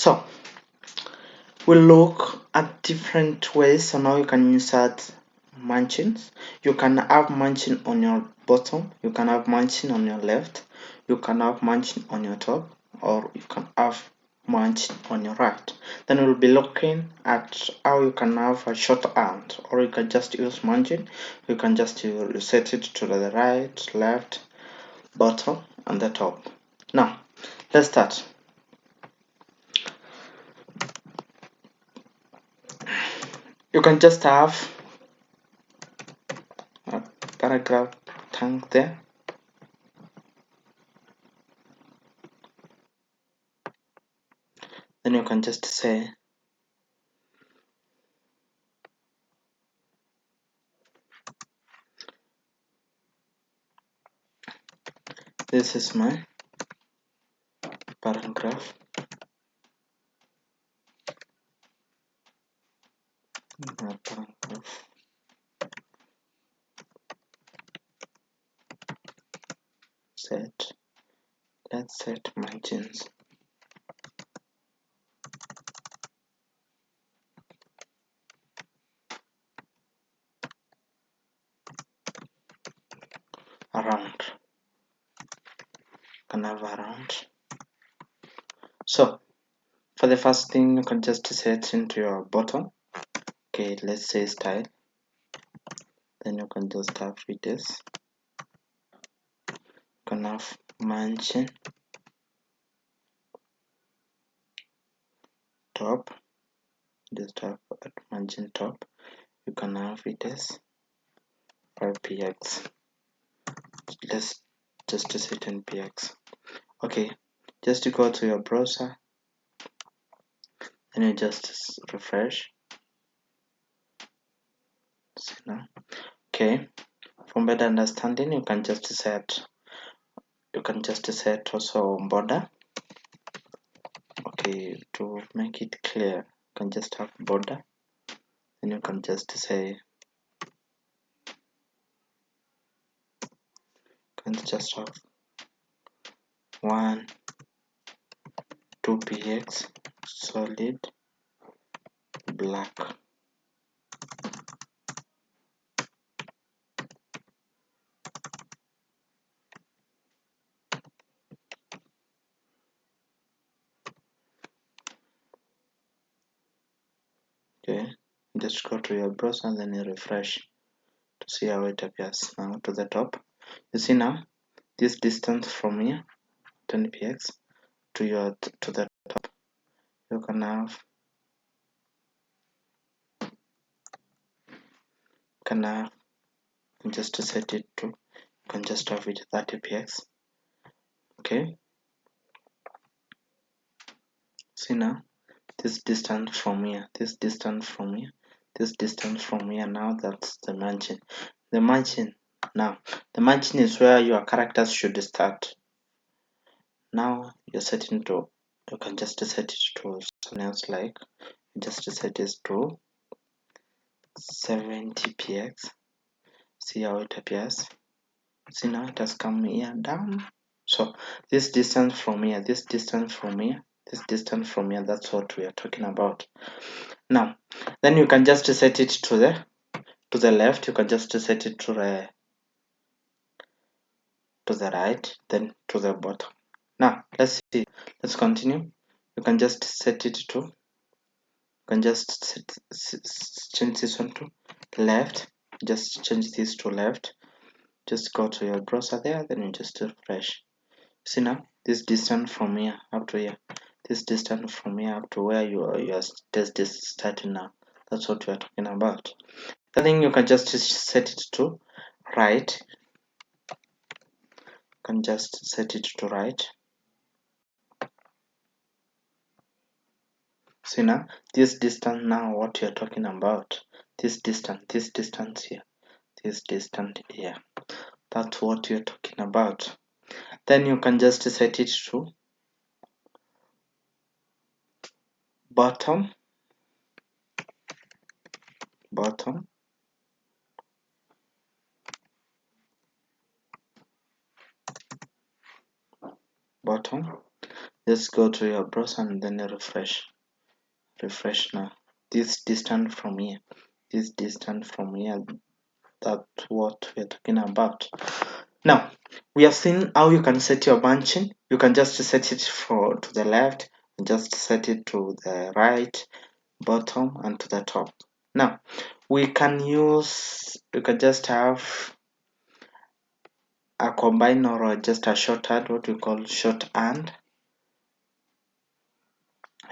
So we'll look at different ways on how you can insert margins. You can have margin on your bottom, you can have margin on your left, you can have margin on your top, or you can have margin on your right. Then we'll be looking at how you can have a shorthand, or you can just use margin. You can just set it to the right, left, bottom, and the top. Now let's start. You can just have a paragraph tag there. Then you can just say this is my paragraph. Set. Let's set margins. Around. Can have around. So for the first thing, you can just set into your bottom. Okay, let's say style. Then you can just have this. You can have margin top. Just have at margin top. You can have it as 5px. Let's just set in px. Okay, just to go to your browser, and you just refresh. See now. Okay, for better understanding, you can just set also border. Okay, to make it clear, you can just have border, and you can just say just have 1 2px solid black. Okay, just go to your browser and then you refresh to see how it appears. Now to the top, you see now this distance from here 20px to the top. You can have just to set it to, you can just have it 30px. Okay, see now this distance from here, this distance from here, this distance from here. Now that's the margin. The margin is where your characters should start. Now you're setting to, you can just set it to something else, like just set it to 70px. See how it appears. See now it has come here down. So this distance from here, this distance from here, this distance from here, that's what we are talking about. Now then you can just set it to the left, you can just set it to the right, then to the bottom. Now let's see, let's continue. You can just set it to, you can just change this one to left, just change this to left, just go to your browser there, then you just refresh. See now this distance from here up to here, this distance from here up to where your test is starting now, that's what we are talking about. I think you can just set it to right, you can just set it to right. See now this distance, now what you're talking about, this distance here, this distance here, that's what you're talking about. Then you can just set it to bottom, bottom, Just go to your browser and then refresh. Now. This distance from here. This distance from here. That's what we're talking about. Now, we have seen how you can set your margin. You can just set it to the left, just set it to the right, bottom, and to the top. Now, you can just have a combine or just a shorthand, what we call shorthand.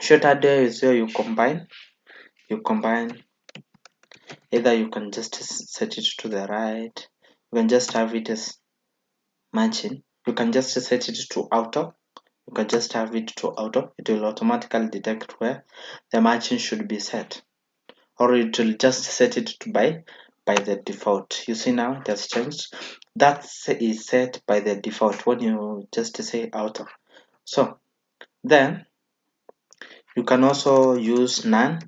Shorthand is where you combine. Either you can just set it to the right, you can just have it as margin. You can just set it to auto. You can just have it to auto. It will automatically detect where the margin should be set, or it will just set it to by the default. You see now it has changed. That is set by the default when you just say auto. So then you can also use none.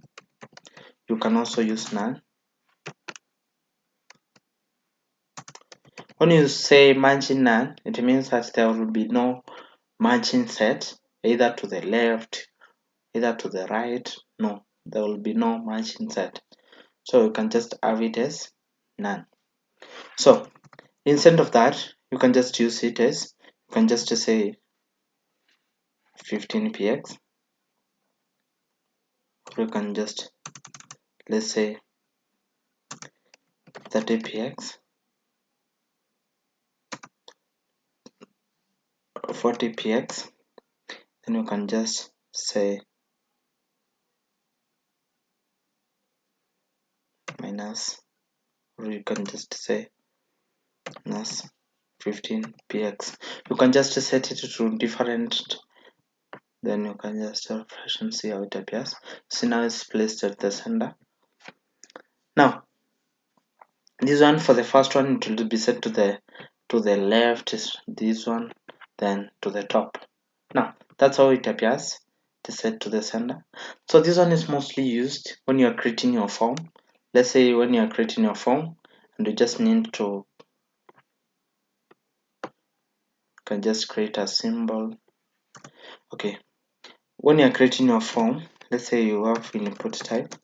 When you say margin none, it means that there will be no margin set either to the left, either to the right. No, there will be no margin set. So you can just have it as none. So instead of that, you can just use it as, you can just say 15px, or you can just, let's say 30px, 40px. Then you can just say minus, or you can just say minus 15px. You can just set it to different, then you can just refresh and see how it appears. See, now it's placed at the center. Now this one, for the first one, it will be set to the left, is this one, then to the top. Now that's how it appears. It is set to the center. So this one is mostly used when you are creating your form. Let's say when you are creating your form and you just need to, can just create a symbol. Okay, when you are creating your form, let's say you have input type,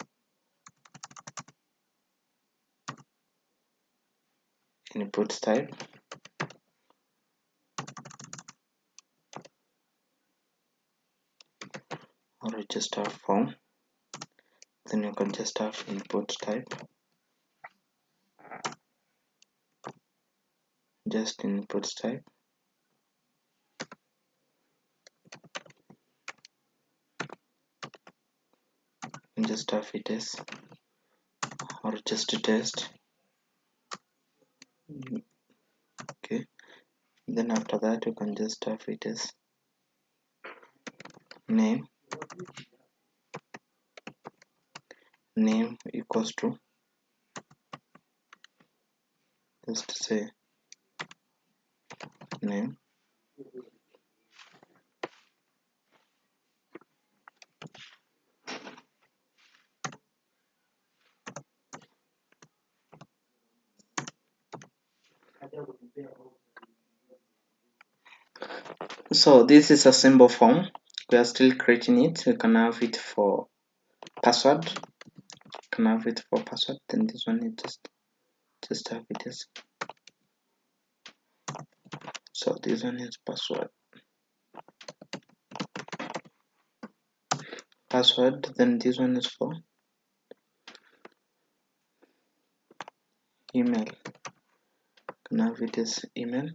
or register form, then you can just have input type, just input type, and just have it as, or just to test. Okay, then after that you can just have it as name equals to, just say name, so this is a symbol form. We are still creating it. We can have it for password, then this one is just have it as, so this one is password, then this one is for email, can have it as email.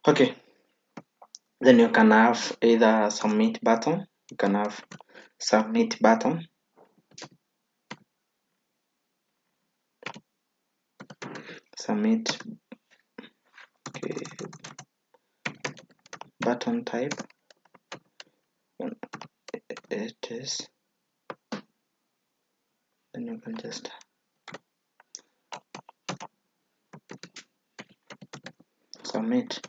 Okay, then you can have either submit button, you can have submit button, okay, button type, it is, then you can just submit.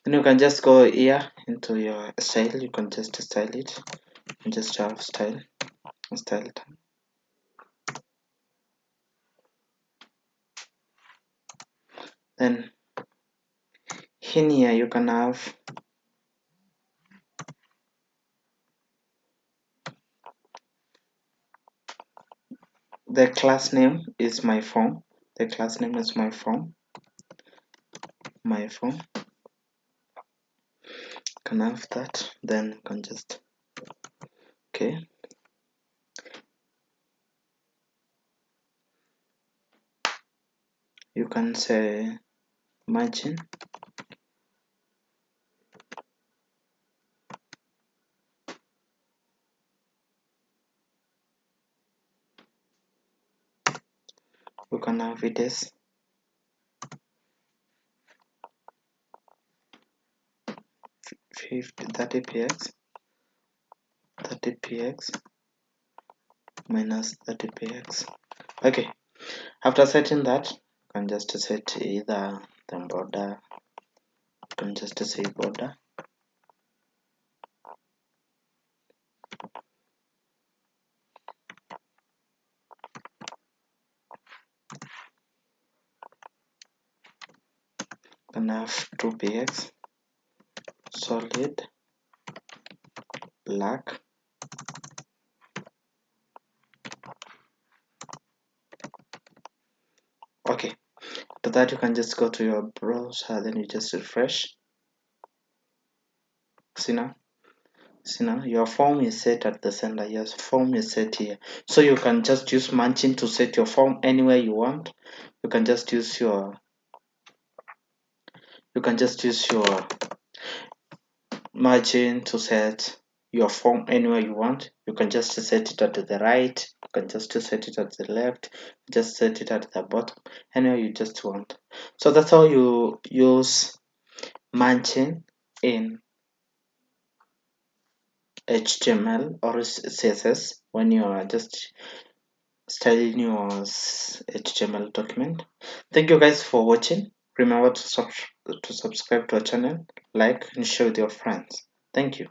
Then you can just go here into your style, you can just style it and just have style it. Then in here you can have the class name is my form. The class name is my form. Can have that, then you can just okay. You can say margin. You can have it as 30 px minus 30 px. Okay, after setting that, you can just set either the border. You can just say border. Can have 2px solid black. Okay, after that you can just go to your browser, then you just refresh. See now your form is set at the center. Your form is set here, so you can just use margin to set your form anywhere you want. You can just use your margin to set your form anywhere you want. You can just set it at the right, you can just set it at the left, just set it at the bottom, anywhere you just want. So that's how you use margin in HTML or CSS when you are just styling your HTML document. Thank you guys for watching. Remember to subscribe to our channel, like and share with your friends. Thank you.